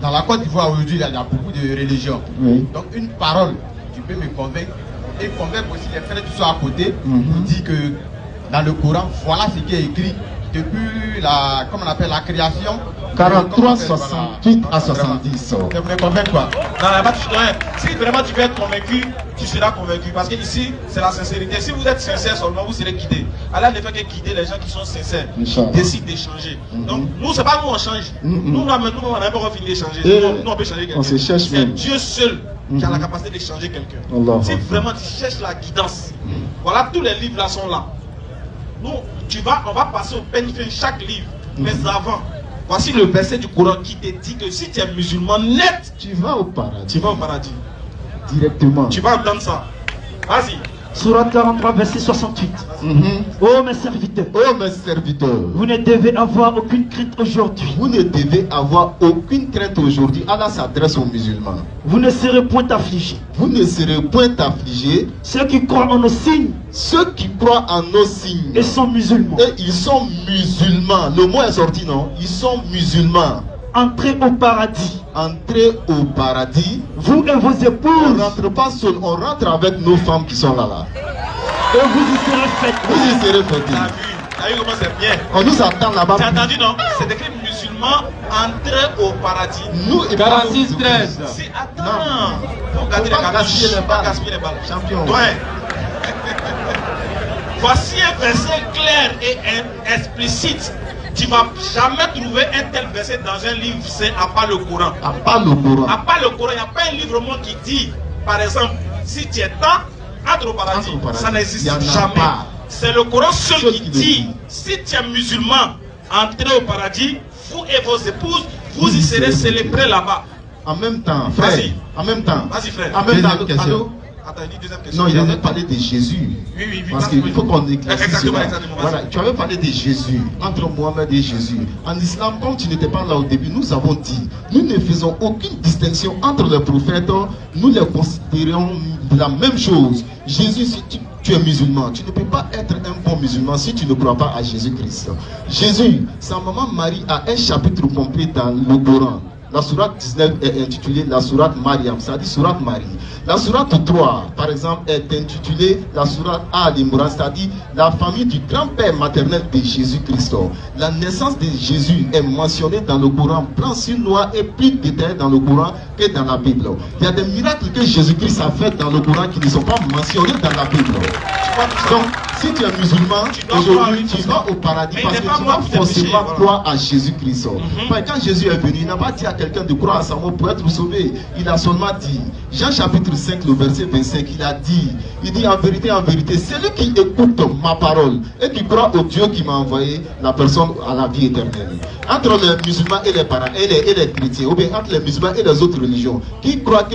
dans la Côte d'Ivoire aujourd'hui, il y a beaucoup de religions. Oui. Donc une parole, tu peux me convaincre et convaincre aussi les frères qui sont à côté pour dire que dans le Coran, voilà ce qui est écrit depuis la, comment on appelle, la création. 43, 68 à 70. Tu me convaincre quoi? Non, si vraiment tu veux être convaincu, tu seras convaincu. Parce que ici, c'est la sincérité. Si vous êtes sincère seulement, vous serez guidé. Allah ne fait que guider les gens qui sont sincères, qui décident d'échanger. Donc, nous, c'est pas nous, on change. Nous, on n'a pas fini d'échanger. Nous, on peut changer quelqu'un. C'est Dieu seul qui a la capacité d'échanger quelqu'un. Si vraiment tu cherches la guidance, voilà, tous les livres là sont là. Nous, on va passer au peigne fin chaque livre. Mais avant, voici le verset du Coran qui te dit que si tu es musulman net, tu vas au paradis. Tu vas au paradis. Directement. Tu vas entendre ça. Vas-y. Surat 43, verset 68. Oh mes serviteurs. Oh mes serviteurs. Vous ne devez avoir aucune crainte aujourd'hui. Vous ne devez avoir aucune crainte aujourd'hui. Allah s'adresse aux musulmans. Vous ne serez point affligés. Vous ne serez point affligés. Ceux qui croient en nos signes. Ceux qui croient en nos signes. Et sont musulmans. Et ils sont musulmans. Le mot est sorti, non? Ils sont musulmans. Entrez au paradis. Entrez au paradis. Vous et vos épouses. On ne rentre pas seul, on rentre avec nos femmes qui sont là. Et vous y serez fêtés. Vous y serez fêtés. T'as vu comment c'est bien? On nous attend là-bas. Tu as entendu, non? C'est écrit musulmans, entrez au paradis. Nous, et 46, 13. Si, attends. Faut garder les gaspiller les balles. Champion. Ouais. Voici un verset clair et explicite. Tu ne vas jamais trouver un tel verset dans un livre, c'est à part le Coran. À part le Coran. À part le Coran, il n'y a pas un livre au monde qui dit, par exemple, si tu es temps, entre au paradis. Ça n'existe jamais. C'est le Coran seul qui dit, si tu es musulman, entrez au paradis, vous et vos épouses, vous y serez célébrés là-bas. En même temps, frère. En même temps. Vas-y, frère. En même temps, question. Attends, deuxième question. Non, il avait parlé de Jésus. Oui. Parce qu'il faut qu'on éclaircisse. Exactement. Voilà, tu avais parlé de Jésus, entre Mohamed et Jésus. En islam, comme tu n'étais pas là au début, nous avons dit, nous ne faisons aucune distinction entre les prophètes, nous les considérons la même chose. Jésus, si tu es musulman, tu ne peux pas être un bon musulman si tu ne crois pas à Jésus-Christ. Jésus, sa maman Marie a un chapitre complet dans le Coran. La sourate 19 est intitulée la sourate Mariam, ça dit sourate Marie. La sourate 3, par exemple, est intitulée la sourate Al-Imran, c'est-à-dire la famille du grand-père maternel de Jésus-Christ. La naissance de Jésus est mentionnée dans le Coran, blanc sur noir et plus détaillée dans le Coran que dans la Bible. Il y a des miracles que Jésus-Christ a fait dans le Coran qui ne sont pas mentionnés dans la Bible. Donc, si tu es musulman, aujourd'hui, tu vas au paradis parce que tu vas forcément croire à Jésus-Christ. Quand Jésus est venu, il n'a pas dit à quelqu'un de croire à sa mort pour être sauvé. Il a seulement dit, Jean chapitre 5, le verset 25, il dit en vérité, celui qui écoute ma parole et qui croit au Dieu qui m'a envoyé, la personne à la vie éternelle. Entre les musulmans et les parents et les chrétiens, ou bien entre les musulmans et les autres religions, qui croit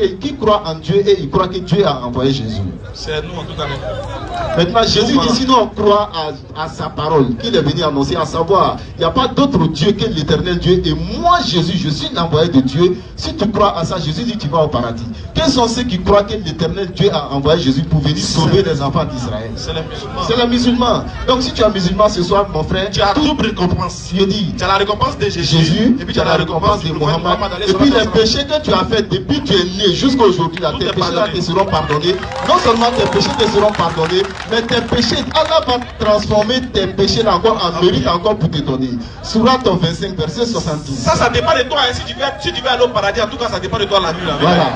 en Dieu et il croit que Dieu a envoyé Jésus. C'est nous en tout cas. Maintenant, Jésus dit, si nous on croit à sa parole, qu'il est venu annoncer, à savoir, il n'y a pas d'autre Dieu que l'éternel Dieu. Et moi, Jésus, je suis l'envoyé de Dieu. Si tu crois à ça, Jésus dit, tu vas au paradis. Quels sont ceux qui croient que l'éternel Dieu a envoyé Jésus pour venir sauver les enfants d'Israël? C'est les musulmans. C'est les musulmans. Donc, si tu es musulman ce soir, mon frère, tu as double récompense. Je dis, tu as la récompense de Jésus, et puis tu as la récompense de Mohammed. Et puis les péchés que tu as fait depuis que tu es né jusqu'à aujourd'hui, tes péchés là te seront pardonnés. Non seulement tes péchés te seront pardonnés, mais tes péchés, Allah va transformer tes péchés là encore en mérite encore pour te donner. Sourate 25, verset 70. Ça dépend de toi. Hein. Si tu veux aller au paradis, en tout cas, ça dépend de toi la nuit. Là, voilà.